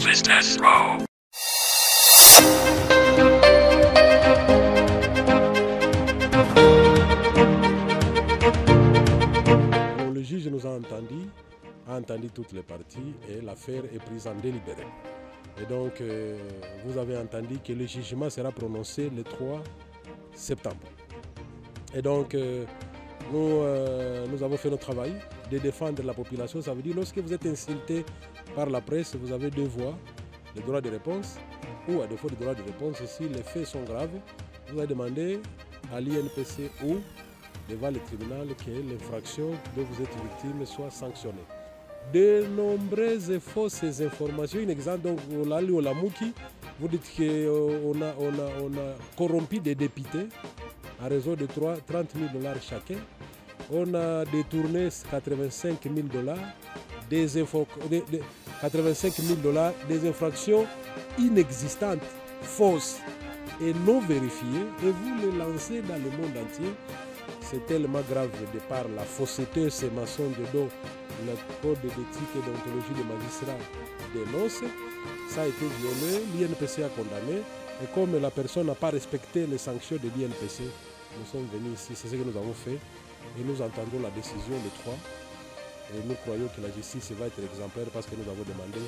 Business Row. Bon, le juge nous a entendu toutes les parties et l'affaire est prise en délibéré. Et donc, vous avez entendu que le jugement sera prononcé le 3 septembre. Et donc, nous avons fait notre travail de défendre la population. Ça veut dire que lorsque vous êtes insulté par la presse, vous avez deux voies, le droit de réponse ou à défaut de droit de réponse, si les faits sont graves, vous allez demander à l'INPC ou devant le tribunal que l'infraction dont vous êtes victime soit sanctionnée. De nombreuses fausses informations, un exemple, donc Olali Olamuki, vous dites qu'on a corrompu des députés à raison de 30 000 $ chacun. On a détourné 85 000 $, 85 000 $, des infractions inexistantes, fausses et non vérifiées, et vous les lancez dans le monde entier. C'est tellement grave de par la fausseté, ces mensonges dont le code d'éthique et d'ontologie des magistrats dénonce. Ça a été violé, l'INPC a condamné, et comme la personne n'a pas respecté les sanctions de l'INPC, nous sommes venus ici, c'est ce que nous avons fait, et nous entendons la décision le 3, et nous croyons que la justice va être exemplaire parce que nous avons demandé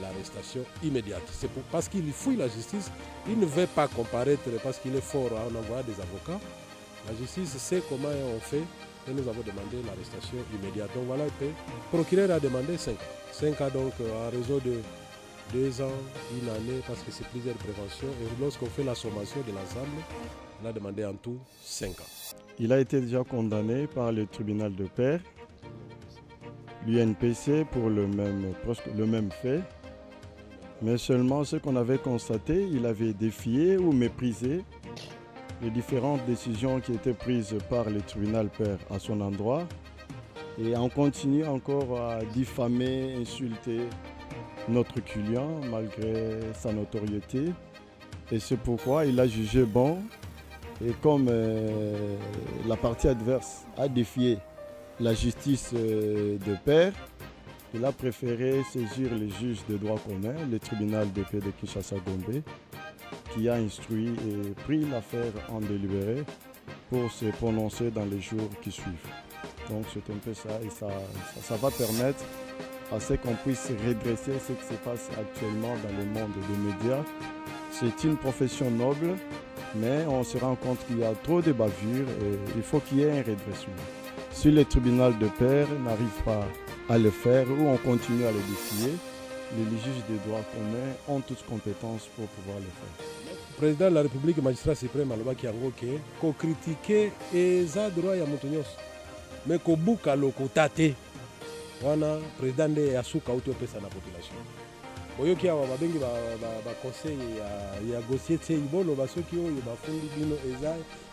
l'arrestation immédiate. C'est parce qu'il fouille la justice, il ne veut pas comparaître parce qu'il est fort en envoyant des avocats. La justice sait comment on fait et nous avons demandé l'arrestation immédiate. Donc voilà, le procureur a demandé 5 ans. 5 ans donc en réseau de 2 ans, 1 année, parce que c'est plusieurs préventions. Et lorsqu'on fait la sommation de l'ensemble, on a demandé en tout 5 ans. Il a été déjà condamné par le tribunal de paix, l'UNPC pour presque le même fait. Mais seulement ce qu'on avait constaté, il avait défié ou méprisé les différentes décisions qui étaient prises par le tribunal père à son endroit. Et on continue encore à diffamer, insulter notre client malgré sa notoriété. Et c'est pourquoi il a jugé bon. Et comme la partie adverse a défié la justice de paix, il a préféré saisir le juge de droit commun, le tribunal de paix de Kinshasa-Gombe, qui a instruit et pris l'affaire en délibéré pour se prononcer dans les jours qui suivent. Donc c'est un peu ça, et ça va permettre à ce qu'on puisse redresser ce qui se passe actuellement dans le monde des médias. C'est une profession noble, mais on se rend compte qu'il y a trop de bavures et il faut qu'il y ait un redressement. Si le tribunal de paix n'arrive pas à le faire ou on continue à le défier, les juges des droits communs ont toutes compétences pour pouvoir le faire. Le président de la République, magistrat suprême, alobaki yango ke ko critiquer eza droit ya moto nyonso mais ko buka lokuta te wana président nde asuka uti opesa na population boyoki awa babengi ba conseil ya gossier te ibolo basoki oyo bafundi bino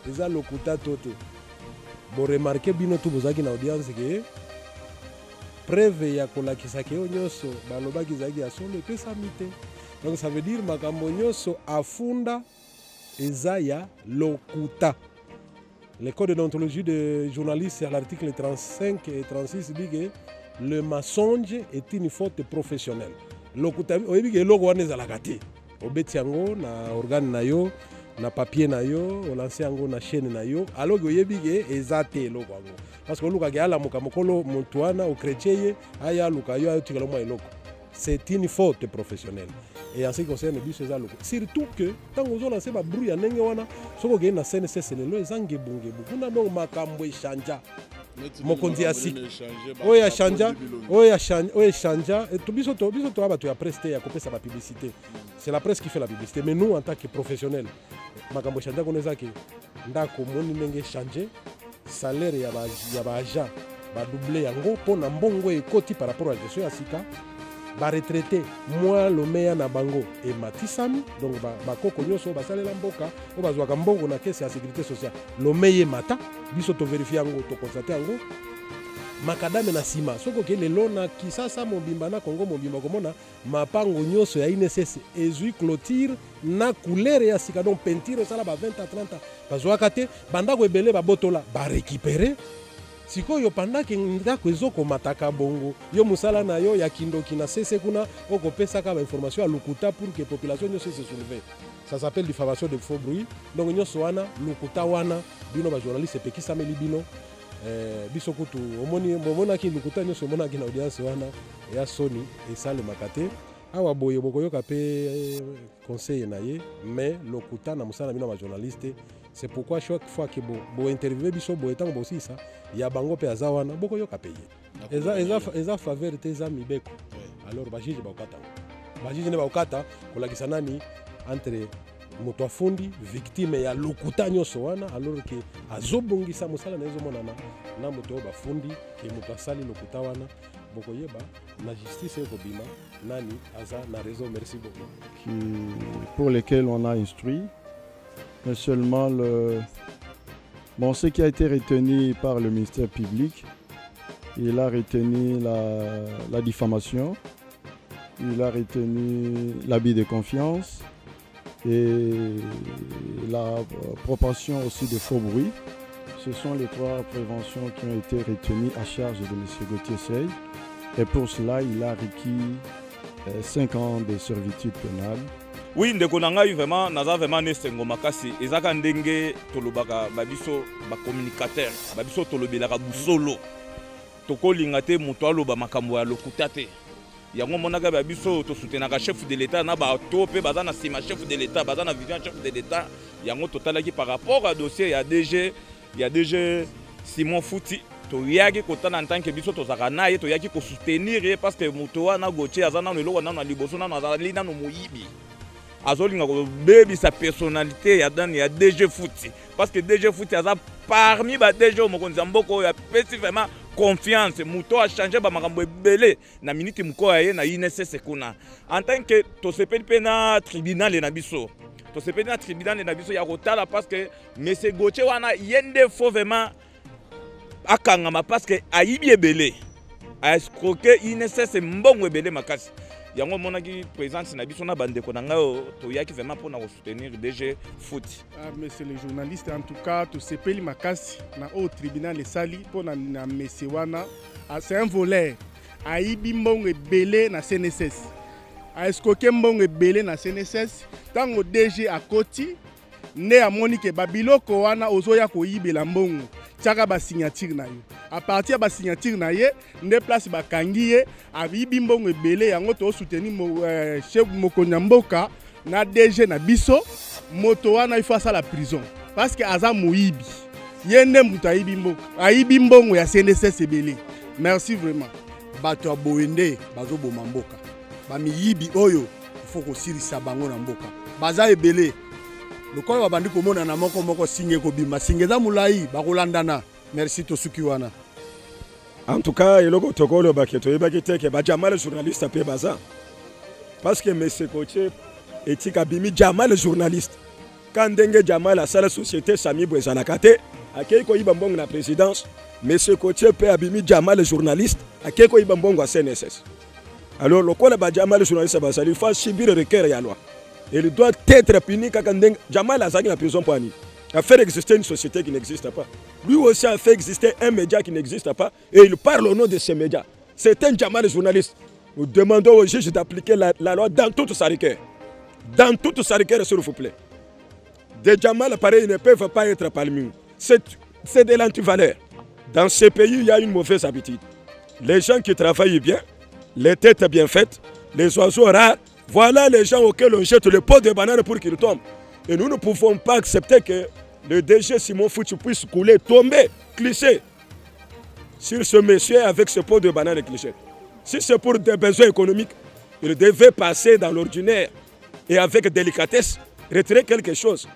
eza lokuta to te bo remarquer bino tu bozaki na audience ke preuve ya kolakisa ke nyonso balobaki zaki ya solo epesami te. Donc ça veut dire makambo nyonso afunda ezaya lokuta. Le code de déontologie des journalistes à l'article 35 et 36 dit que le mensonge est une faute professionnelle. Lokuta oyebi ke loko wana ezalaka te. Obeti yango na organe na yo, na papier na yo, olanse yango na chaîne na yo, alors que oyebi ke eza te loko yango. Parce que luka ke ala mukamokolo muntu wana o chrétien aya luka yo ayo tikalo mwa eloko. C'est une faute professionnelle. Et en ce qui concerne le bus, surtout que tant que vous lancez ma brouille en Nengewana, ce que vous avez na CNC, c'est le Zange Bunge. Vous n'avez pas makambo chanja. Mokondi asik. Oya chanja, oya chanja. Et tout biso to aba tu as presté à couper sa publicité. C'est la presse qui fait la publicité. Mais nous, en tant que professionnels, makambo chanja connaissons que ndako moni nenge changer, salaire ya ba agent ba doubler yango pour na mbongo ekoti par rapport à la gestion ya sika. Ba retraité moi le meya na bango et matisami donc ba koko nyoso ba salela mboka o bazwaka mbongo na caisse ya sécurité sociale le meya mata biso to vérifier yango to constater yango makadame na sima soko ke lelo na Kisasa mobimba na Congo mobimba komona mapango nyoso ya INSS ezui clôture na couleur ya sika donc peinture sala ba 20 à 30 bazwaka te bandako ebele ba botola ba récupérer sikoyo pandaki ndako ezokomataka bongo yo mosala na yo ya kindoki na sese kuna okopesaka bainformation ya lokuta pour que population nyonso se soulever. Ça s'appelle diffamation de faux bruit. Donc nyonso wana lokuta wana bino bajournaliste epekisameli bino biso kutu omonaki lokuta nyonso omonaki na audience wana ya soni esalemaka te. Awa boye bokoyoka pe conseil na ye, mais lokuta na mosala bino bajournaliste. C'est pourquoi chaque fois que vous interviewez biso bo etango bo sisa ya bango pe azawana boko yoka payer. Eza faveur te za mibeko. Alors ba juge ba okata. Ba juge ne ba okata kolakisa nani entre moto afundi victime ya lokuta nyoso wana alors que azobongisa mosala na ezo monana na moto ba fundi ke moto asali lokuta wana boko yeba na justice ko bima nani aza na raison. Merci beaucoup. Pour lesquels on a instruit. Mais seulement ce qui a été retenu par le ministère public, il a retenu la diffamation, il a retenu l'abus de confiance et la proportion aussi de faux bruits. Ce sont les 3 préventions qui ont été retenues à charge de M. Gauthier Sey. Et pour cela, il a requis 5 ans de servitude pénale. Oui, ndeko na ngai vraiment naza vraiment nesengo makasi ezaka ndenge tolobaka babiso ba communicateur babiso tolobelaka busolo tokolinga te moto aloba makambo ya lokuta te yango monaka babiso to soutenaka chef de l'état na ba tope baza na sima chef de l'état baza na vision chef de l'état yango totalaki par rapport à dossier ya DG Simon Fouti to yaki kotana en tant que biso to zakana ye to yaki ko soutenir parce que moto wana Gauthier azana no eloko na liboso na azali na no moyibi azolinga ko bebi sa personnalité ya dan ya DG Fouti parce que DG Fouti aza parmi ba DG mokonzi mboko ya pesi vraiment confiance muto a changé ba makambo ebele na minute muko ye na INSS kuna en tant que to sepeli pe na tribunal na biso to sepeli na tribunal na biso ya kotala parce que monsieur Gauthier wana yende faut vraiment akangama parce que ayibi ebele a escroquer INSS mbongo ebele makasi. Yango monaki présence na biso na bandeko na ngao to yaki vraiment pour na soutenir DG Fouti. Monsieur le journaliste, en tout cas to sepeli makasi na au tribunal le sali pour na monsieur wana c'est un voleur aibi mbongo ebele na CNSS a escroquer mbongo ebele na CNSS tango DG akoti ne amoni ke babiloko wana ozoya ko yibela mbongo tiaka ba signature na yo à partir ba signature na ye nde place bakangi ye abibi mbongo ebele yango to soutenir chef mokonzi mboka na DG na biso moto wana il faut ça la prison parce que aza moyibi yende muto ayibi mbongo ya CNSS ebele. Merci vraiment. Bato aboende bazo boma mboka ba miyibi oyo il faut ko sirisa bango na mboka baza ebele lokola babandi komona na moko singe ko bima singe za mulai bakolandana. Merci to suki wana. En tout cas eloko tokolo baketo yebaki teke ba jamal journaliste pe baza parce que monsieur Gauthier etika bimi jamal journaliste quand ndenge jamal la sala société Sami Bwezala kate akei ko yiba mbongo na présidence monsieur Gauthier pe abimi jamal journaliste akei ko yiba mbongo à CNSS. Alors lokola ba jamal journaliste basali faut subir requête ya loi. Il doit être puni quand Jamal a la prison pour Annie. A fait exister une société qui n'existe pas. Lui aussi a fait exister un média qui n'existe pas. Et il parle au nom de ces médias. C'est un Jamal journaliste. Nous demandons au juge d'appliquer la loi dans toute sa rigueur. Dans toute sa rigueur, s'il vous plaît. Des Jamal pareils ne peuvent pas être parmi nous. C'est de l'antivaleur. Dans ce pays, il y a une mauvaise habitude. Les gens qui travaillent bien, les têtes bien faites, les oiseaux rares, voilà les gens auxquels on jette le pot de banane pour qu'ils tombent. Et nous ne pouvons pas accepter que le DG Simon Fouti puisse couler, tomber, glisser sur ce monsieur avec ce pot de banane cliché. Si c'est pour des besoins économiques, il devait passer dans l'ordinaire et avec délicatesse retirer quelque chose.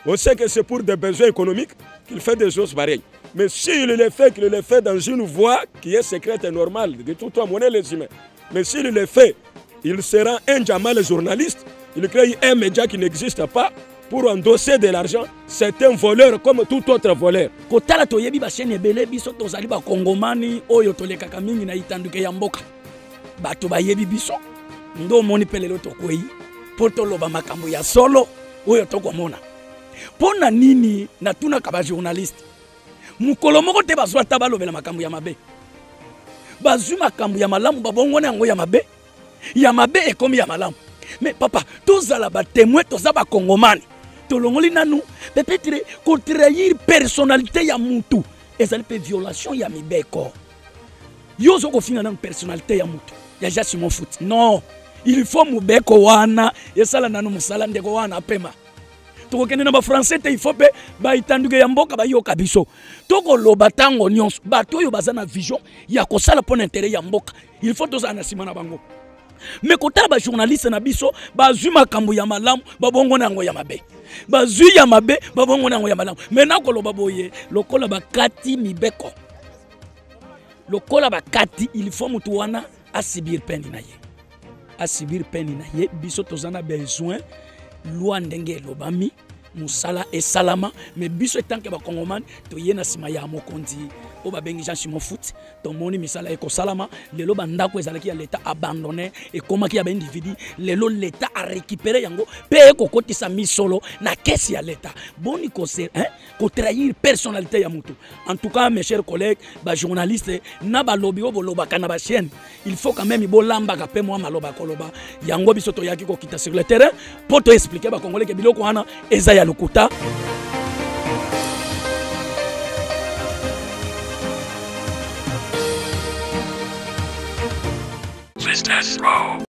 On sait que c'est pour des besoins économiques qu'il fait des choses pareilles. Mais s'il le fait, qu'il le fait dans une voie qui est secrète et normale, de tout toi, monnaie les humains. Mais s'il le fait, il sera un Jamal journaliste, il crée un média qui n'existe pas pour endosser de l'argent. C'est un voleur comme tout autre voleur. Kotala toyebi ba chaîne ebele biso tozali ba kongomani oyo tolekaka mingi na itanduke ya mboka. Bato bayebi biso ndo moni pelelo tokwei po toloba makambo ya solo oyo tokomona. Pona nini natuna ka ba journaliste. mukolo moko te bazwa ta balobela makambo ya mabe bazwi makambo ya malamu babongona yango ya mabe ekomi ya malamu. Mais papa tozala ba témoin toza ba kongomani tolongoli nanu peut-être ko trahir personnalité ya mutu ezali pe violation ya mibeko yozo ko finga na personnalité ya mutu ya ja Simon Foot. Non, il faut mubeko wana yesala nanu musala ndeko wana pema tokokende na ba français te il faut pe ba itanduke ya mboka ba yoka biso toko loba tango nyonso bato oyo baza na vision ya kosala pona intérêt ya mboka il faut tozala na sima na bango. Mais kota ba journaliste na biso bazwi makambo ya malamu babongona yango ya mabe bazwi ya mabe babongona yango ya malamu. Maintenant koloba boye lokola bakati mibeko lokola bakati il faut mutu wana asibir peine na ye asibir peine na ye biso tozana besoin loi ndenge lobami musala esalama mais biso tant que ba kongomani to yena sima ya mokonzi o ba bengi Jean Simon Foot to moni misala eko salama lelo bandako ezalaki ya l'état abandonné et comment ki ya ba individu lelo l'état a récupéré yango pe eko kotisa misolo na caisse ya l'état boni ko ser ko trahir personnalité ya mutu. En tout cas mes chers collègues ba journalistes na ba lobby o boloba kana ba chaîne il faut quand même bolamba ka pe moi maloba koloba yango biso to yaki ko kita sur le terrain pour te expliquer ba congolais ke biloko wana eza ya lokuta.